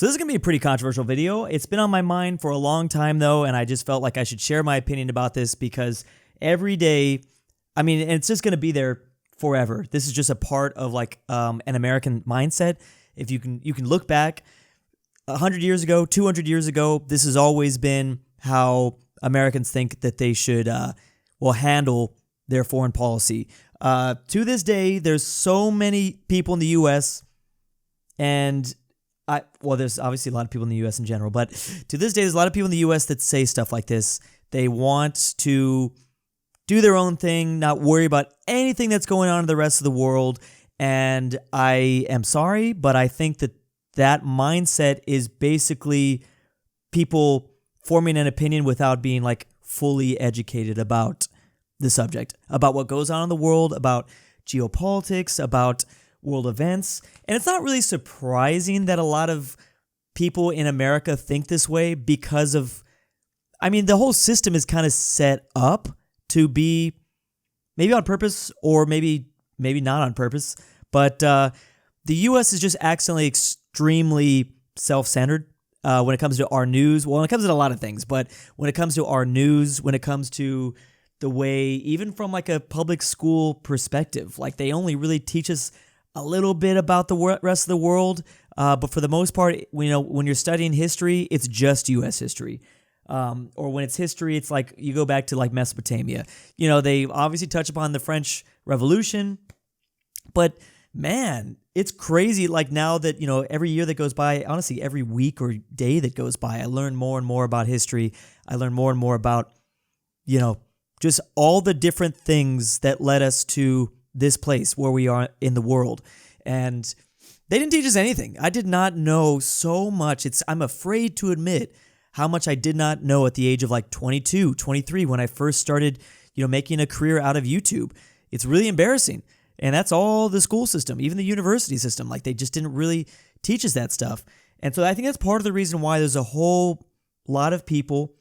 So this is going to be a pretty controversial video. It's been on my mind for a long time, though, and I just felt like I should share my opinion about this because every day, and it's just going to be there forever. This is just a part of like an American mindset. If you can look back 100 years ago, 200 years ago, this has always been how Americans think that they should handle their foreign policy. To this day, there's so many people in the U.S. and there's obviously a lot of people in the U.S. in general, but to this day, there's a lot of people in the U.S. that say stuff like this. They want to do their own thing, not worry about anything that's going on in the rest of the world. And I am sorry, but I think that mindset is basically people forming an opinion without being like fully educated about the subject, about what goes on in the world, about geopolitics, about world events. And it's not really surprising that a lot of people in America think this way because of, the whole system is kind of set up to be maybe on purpose or maybe not on purpose, but the U.S. is just accidentally extremely self-centered when it comes to our news. Well, when it comes to a lot of things, but when it comes to our news, when it comes to the way, even from like a public school perspective, like they only really teach us a little bit about the rest of the world, but for the most part, when you're studying history, it's just U.S. history. Or when it's history, it's like you go back to like Mesopotamia. They obviously touch upon the French Revolution, but man, it's crazy. Like now that, every year that goes by, honestly, every week or day that goes by, I learn more and more about history. I learn more and more about, just all the different things that led us to this place where we are in the world. And they didn't teach us anything. I did not know so much. I'm afraid to admit how much I did not know at the age of like 22, 23 when I first started, making a career out of YouTube. It's really embarrassing. And that's all the school system, even the university system. Like they just didn't really teach us that stuff. And so I think that's part of the reason why there's a whole lot of people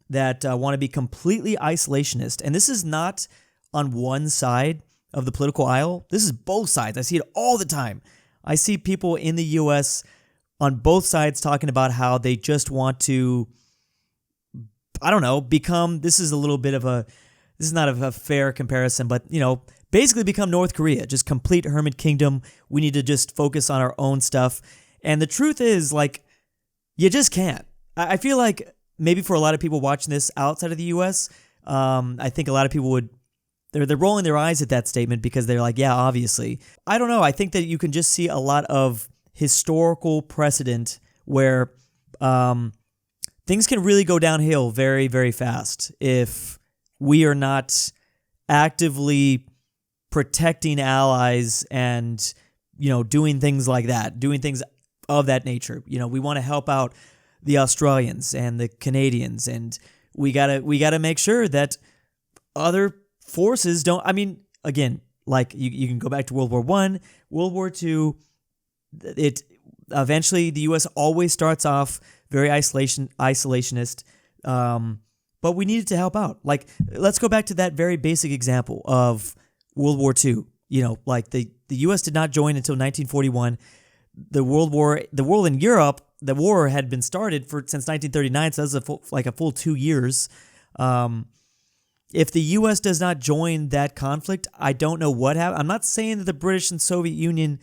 that want to be completely isolationist. And this is not on one side of the political aisle. This is both sides. I see it all the time. I see people in the U.S. on both sides talking about how they just want to, become, this is not a fair comparison, but, basically become North Korea, just complete hermit kingdom. We need to just focus on our own stuff. And the truth is, like, you just can't. I feel like maybe for a lot of people watching this outside of the U.S., I think a lot of people they're rolling their eyes at that statement because they're like, yeah, obviously. I don't know. I think that you can just see a lot of historical precedent where things can really go downhill very, very fast if we are not actively protecting allies and, doing things like that, doing things of that nature. We want to help out the Australians and the Canadians, and we gotta make sure that other forces don't. Again, like you can go back to World War I, World War II. It eventually the U.S. always starts off very isolationist, but we needed to help out. Like let's go back to that very basic example of World War II. Like the U.S. did not join until 1941. The world in Europe, the war had been started since 1939, so that's a full 2 years. If the U.S. does not join that conflict, I don't know what happened. I'm not saying that the British and Soviet Union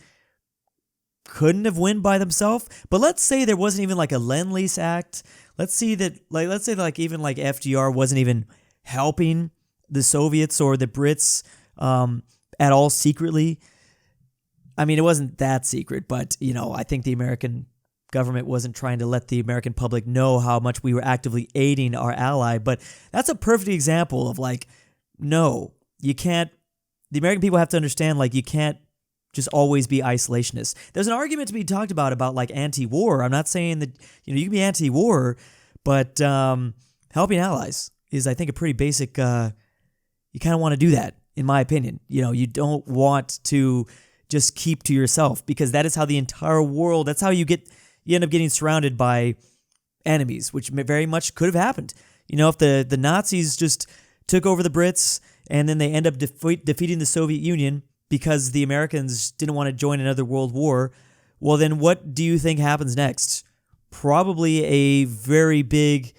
couldn't have won by themselves, but let's say there wasn't even like a Lend-Lease Act. Let's say even like FDR wasn't even helping the Soviets or the Brits at all secretly. It wasn't that secret, but I think the American government wasn't trying to let the American public know how much we were actively aiding our ally. But that's a perfect example of like, no, you can't. The American people have to understand, like, you can't just always be isolationist. There's an argument to be talked about like anti-war. I'm not saying that, you can be anti-war, but helping allies is, I think, a pretty basic, you kind of want to do that, in my opinion. You don't want to just keep to yourself because that is how the entire world, that's how you end up getting surrounded by enemies, which very much could have happened. If the Nazis just took over the Brits and then they end up defeating the Soviet Union because the Americans didn't want to join another world war, well, then what do you think happens next? probably a very big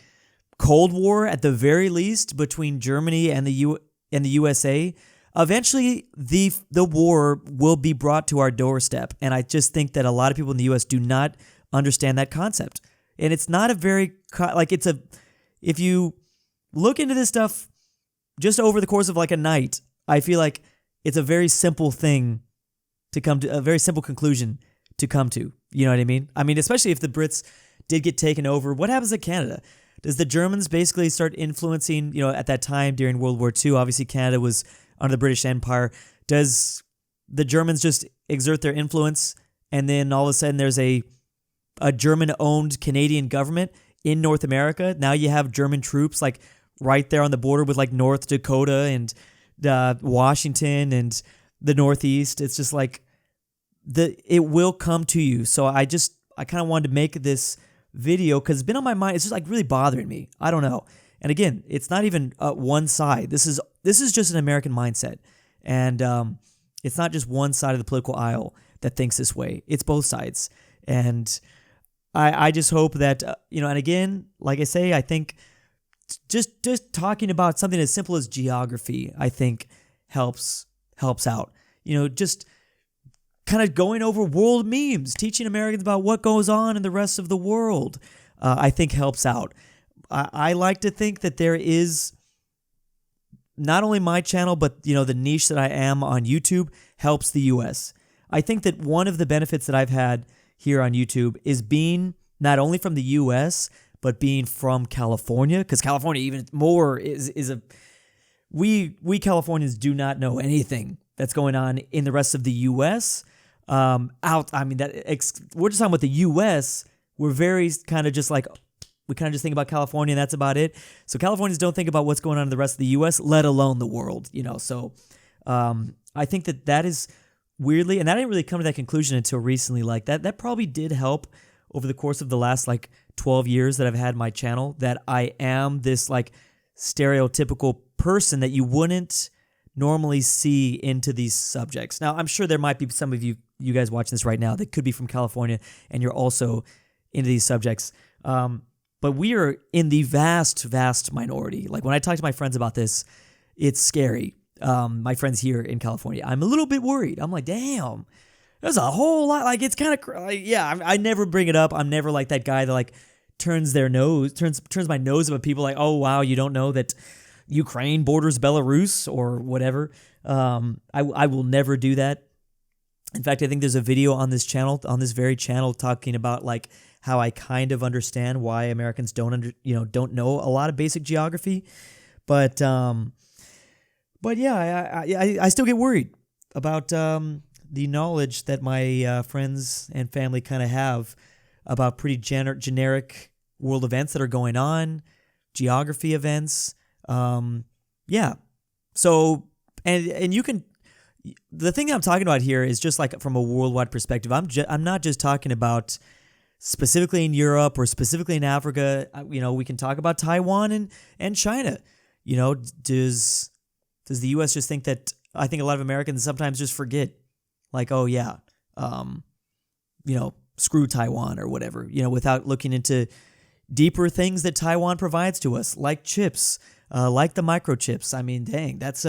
Cold War at the very least between Germany and the USA. Eventually, the war will be brought to our doorstep, and I just think that a lot of people in the U.S. do not understand that concept. And it's not a very if you look into this stuff just over the course of like a night, I feel like it's a very simple thing to come to, a very simple conclusion to come to. You know what I mean? I mean, especially if the Brits did get taken over, what happens to Canada? Does the Germans basically start influencing, at that time during World War II, obviously Canada was under the British Empire. Does the Germans just exert their influence and then all of a sudden there's a German-owned Canadian government in North America? Now you have German troops like right there on the border with like North Dakota and Washington and the Northeast. It's just like it will come to you. So I kind of wanted to make this video because it's been on my mind. It's just like really bothering me. I don't know. And again, it's not even one side. This is just an American mindset. And it's not just one side of the political aisle that thinks this way. It's both sides. And I just hope that, and again, like I say, I think just talking about something as simple as geography, I think helps out. Just kind of going over world memes, teaching Americans about what goes on in the rest of the world, I think helps out. I like to think that there is not only my channel, but the niche that I am on YouTube helps the U.S. I think that one of the benefits that I've had here on YouTube is being not only from the U.S., but being from California, because California even more is we Californians do not know anything that's going on in the rest of the U.S. We're just talking about the U.S. We're very kind of just like, we kind of just think about California and that's about it. So Californians don't think about what's going on in the rest of the U.S., let alone the world, So I think that is weirdly, and I didn't really come to that conclusion until recently, like that probably did help over the course of the last like 12 years that I've had my channel, that I am this like stereotypical person that you wouldn't normally see into these subjects. Now, I'm sure there might be some of you guys watching this right now that could be from California and you're also into these subjects. But we are in the vast, vast minority. Like when I talk to my friends about this, it's scary. My friends here in California, I'm a little bit worried. I'm like, damn, there's a whole lot. Like it's kind of, I never bring it up. I'm never like that guy that like turns my nose up at people like, oh wow, you don't know that Ukraine borders Belarus or whatever. I will never do that. In fact, I think there's a video on this channel, on this very channel, talking about like how I kind of understand why Americans don't know a lot of basic geography. But yeah, I still get worried about the knowledge that my friends and family kind of have about pretty generic world events that are going on, geography events. Yeah. So, and you can, the thing I'm talking about here is just like from a worldwide perspective. I'm not just talking about specifically in Europe or specifically in Africa. We can talk about Taiwan and China. Does the U.S. just think that, I think a lot of Americans sometimes just forget, like, oh yeah, screw Taiwan or whatever, without looking into deeper things that Taiwan provides to us, like chips, like the microchips. I mean, dang, that's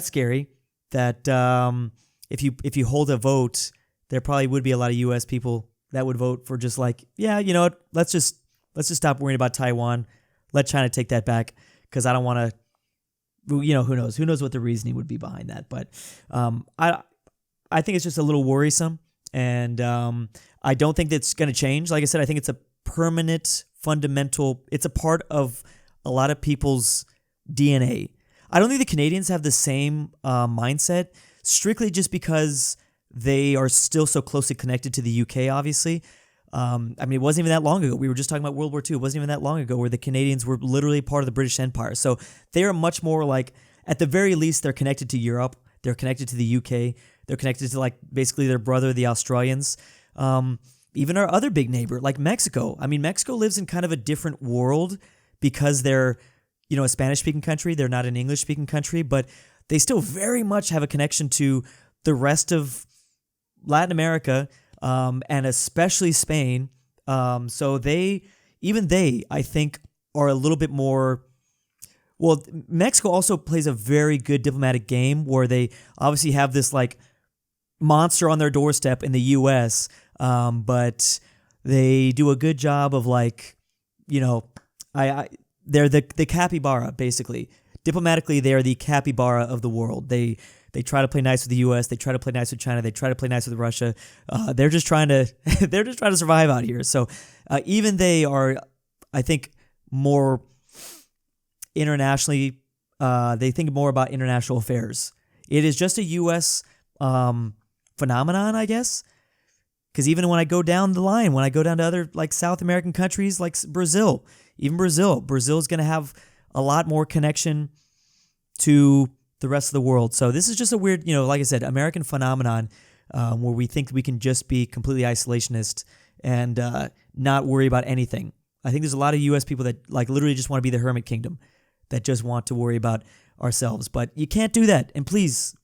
scary. That if you hold a vote, there probably would be a lot of U.S. people that would vote for just like, yeah, let's just stop worrying about Taiwan. Let China take that back, because I don't want to. Who knows what the reasoning would be behind that. But I think it's just a little worrisome, and I don't think that's going to change. Like I said, I think it's a permanent, fundamental. It's a part of a lot of people's DNA. I don't think the Canadians have the same mindset, strictly just because they are still so closely connected to the UK, obviously. It wasn't even that long ago. We were just talking about World War II. It wasn't even that long ago where the Canadians were literally part of the British Empire. So they are much more like, at the very least, they're connected to Europe. They're connected to the UK. They're connected to like basically their brother, the Australians. Even our other big neighbor, like Mexico. Mexico lives in kind of a different world because they're, a Spanish-speaking country. They're not an English-speaking country, but they still very much have a connection to the rest of Latin America, and especially Spain, So even they, I think, are a little bit more. Well, Mexico also plays a very good diplomatic game where they obviously have this like monster on their doorstep in the U.S., but they do a good job of like, you know, they're the capybara basically. Diplomatically, they are the capybara of the world. They try to play nice with the U.S. They try to play nice with China. They try to play nice with Russia. They're just trying to they're just trying to survive out here. So even they are, I think, more internationally. They think more about international affairs. It is just a U.S. Phenomenon, I guess. Because even when I go down the line, when I go down to other like South American countries like Brazil, Brazil's going to have a lot more connection to the rest of the world. So this is just a weird, like I said, American phenomenon where we think we can just be completely isolationist and not worry about anything. I think there's a lot of U.S. people that like literally just want to be the hermit kingdom, that just want to worry about ourselves. But you can't do that. And please,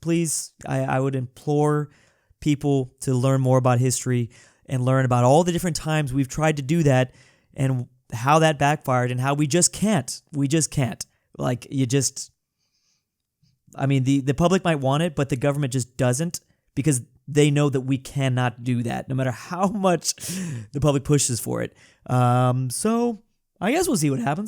I would implore people to learn more about history and learn about all the different times we've tried to do that and how that backfired and how we just can't. Like the public might want it, but the government just doesn't, because they know that we cannot do that no matter how much the public pushes for it. So I guess we'll see what happens.